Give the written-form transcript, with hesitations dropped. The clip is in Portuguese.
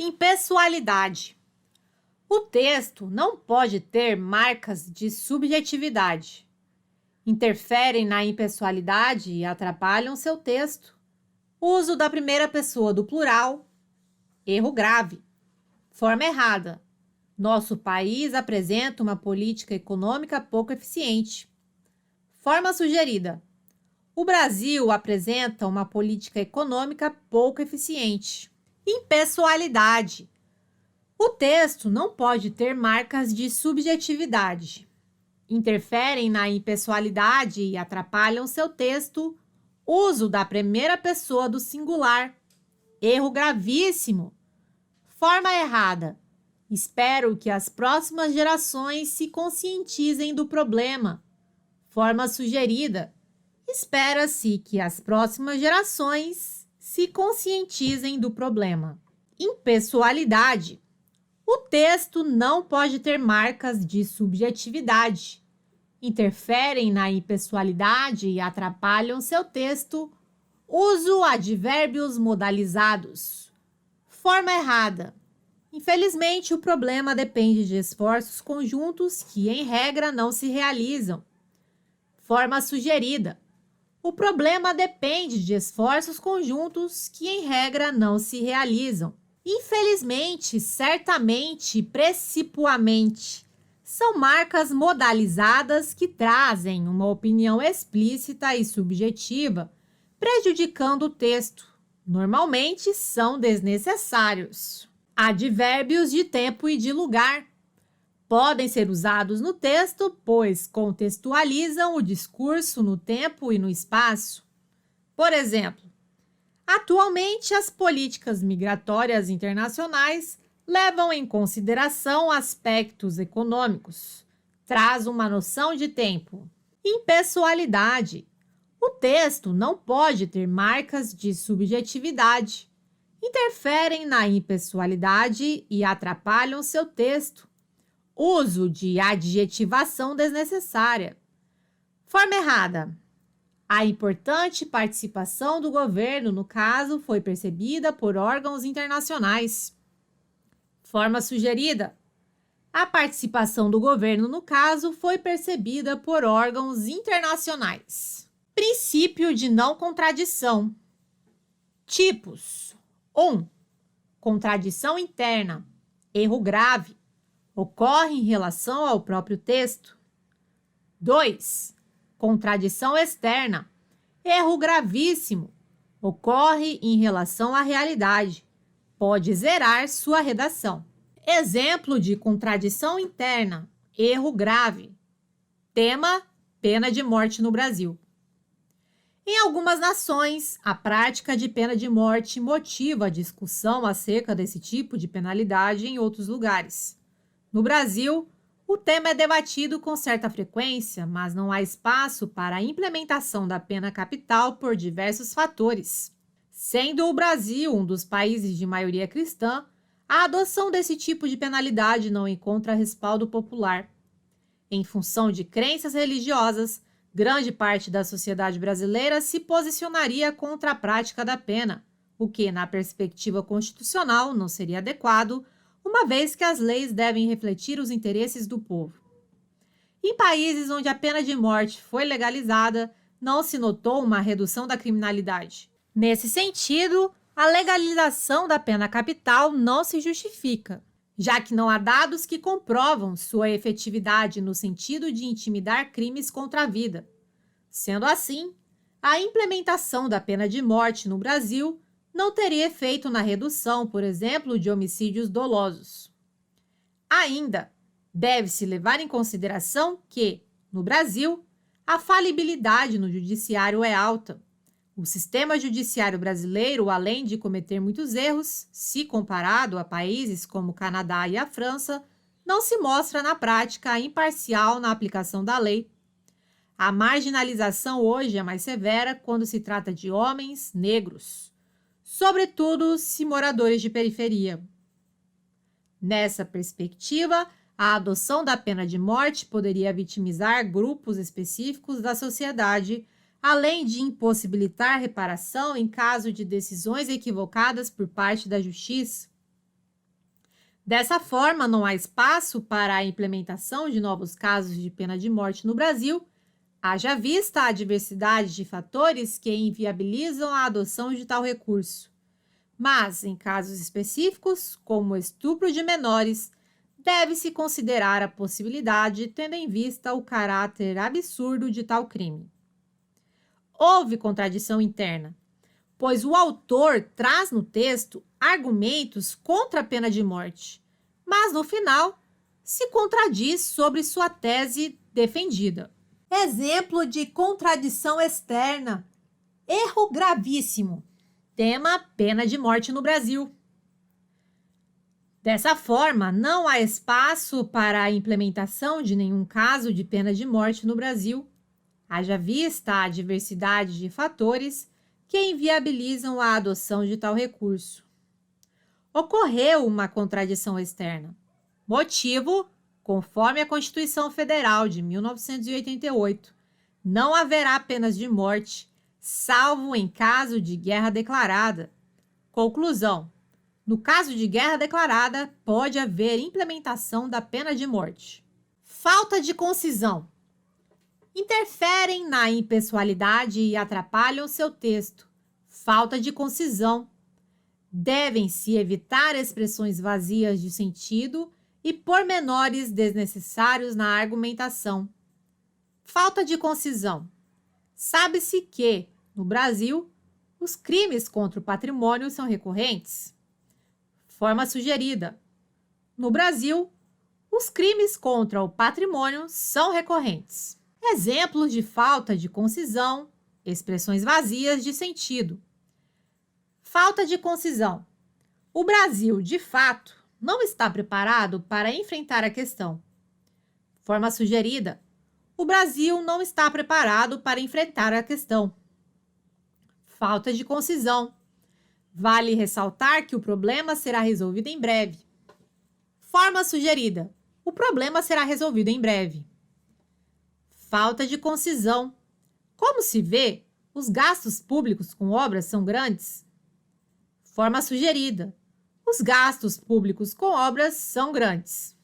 Impessoalidade. O texto não pode ter marcas de subjetividade. Interferem na impessoalidade e atrapalham seu texto. Uso da primeira pessoa do plural. Erro grave. Forma errada. Nosso país apresenta uma política econômica pouco eficiente. Forma sugerida. O Brasil apresenta uma política econômica pouco eficiente. Impessoalidade. O texto não pode ter marcas de subjetividade. Interferem na impessoalidade e atrapalham seu texto. Uso da primeira pessoa do singular. Erro gravíssimo. Forma errada. Espero que as próximas gerações se conscientizem do problema. Forma sugerida. Espera-se que as próximas gerações se conscientizem do problema. Impessoalidade. O texto não pode ter marcas de subjetividade. Interferem na impessoalidade e atrapalham seu texto. Uso advérbios modalizados. Forma errada. Infelizmente, o problema depende de esforços conjuntos que, em regra, não se realizam. Forma sugerida. O problema depende de esforços conjuntos que, em regra, não se realizam. Infelizmente, certamente, precipuamente, são marcas modalizadas que trazem uma opinião explícita e subjetiva, prejudicando o texto. Normalmente, são desnecessários. Advérbios de tempo e de lugar. Podem ser usados no texto, pois contextualizam o discurso no tempo e no espaço. Por exemplo, atualmente as políticas migratórias internacionais levam em consideração aspectos econômicos. Traz uma noção de tempo. Impessoalidade. O texto não pode ter marcas de subjetividade. Interferem na impessoalidade e atrapalham seu texto. Uso de adjetivação desnecessária. Forma errada. A importante participação do governo, no caso, foi percebida por órgãos internacionais. Forma sugerida. A participação do governo, no caso, foi percebida por órgãos internacionais. Princípio de não contradição. Tipos. 1. Contradição interna. Erro grave. Ocorre em relação ao próprio texto. 2. Contradição externa. Erro gravíssimo. Ocorre em relação à realidade. Pode zerar sua redação. Exemplo de contradição interna. Erro grave. Tema: pena de morte no Brasil. Em algumas nações, a prática de pena de morte motiva a discussão acerca desse tipo de penalidade em outros lugares. No Brasil, o tema é debatido com certa frequência, mas não há espaço para a implementação da pena capital por diversos fatores. Sendo o Brasil um dos países de maioria cristã, a adoção desse tipo de penalidade não encontra respaldo popular. Em função de crenças religiosas, grande parte da sociedade brasileira se posicionaria contra a prática da pena, o que, na perspectiva constitucional, não seria adequado, uma vez que as leis devem refletir os interesses do povo. Em países onde a pena de morte foi legalizada, não se notou uma redução da criminalidade. Nesse sentido, a legalização da pena capital não se justifica, já que não há dados que comprovam sua efetividade no sentido de intimidar crimes contra a vida. Sendo assim, a implementação da pena de morte no Brasil não teria efeito na redução, por exemplo, de homicídios dolosos. Ainda, deve-se levar em consideração que, no Brasil, a falibilidade no judiciário é alta. O sistema judiciário brasileiro, além de cometer muitos erros, se comparado a países como o Canadá e a França, não se mostra na prática imparcial na aplicação da lei. A marginalização hoje é mais severa quando se trata de homens negros, sobretudo se moradores de periferia. Nessa perspectiva, a adoção da pena de morte poderia vitimizar grupos específicos da sociedade, além de impossibilitar reparação em caso de decisões equivocadas por parte da justiça. Dessa forma, não há espaço para a implementação de novos casos de pena de morte no Brasil, haja vista a diversidade de fatores que inviabilizam a adoção de tal recurso. Mas, em casos específicos, como estupro de menores, deve-se considerar a possibilidade, tendo em vista o caráter absurdo de tal crime. Houve contradição interna, pois o autor traz no texto argumentos contra a pena de morte, mas no final se contradiz sobre sua tese defendida. Exemplo de contradição externa. Erro gravíssimo. Tema: pena de morte no Brasil. Dessa forma, não há espaço para a implementação de nenhum caso de pena de morte no Brasil, haja vista a diversidade de fatores que inviabilizam a adoção de tal recurso. Ocorreu uma contradição externa. Motivo: conforme a Constituição Federal de 1988, não haverá penas de morte, salvo em caso de guerra declarada. Conclusão: no caso de guerra declarada, pode haver implementação da pena de morte. Falta de concisão. Interferem na impessoalidade e atrapalham seu texto. Falta de concisão. Devem-se evitar expressões vazias de sentido e pormenores desnecessários na argumentação. Falta de concisão. Sabe-se que, no Brasil, os crimes contra o patrimônio são recorrentes. Forma sugerida. No Brasil, os crimes contra o patrimônio são recorrentes. Exemplos de falta de concisão, expressões vazias de sentido. Falta de concisão. O Brasil, de fato, não está preparado para enfrentar a questão. Forma sugerida. O Brasil não está preparado para enfrentar a questão. Falta de concisão. Vale ressaltar que o problema será resolvido em breve. Forma sugerida. O problema será resolvido em breve. Falta de concisão. Como se vê, os gastos públicos com obras são grandes. Forma sugerida. Os gastos públicos com obras são grandes.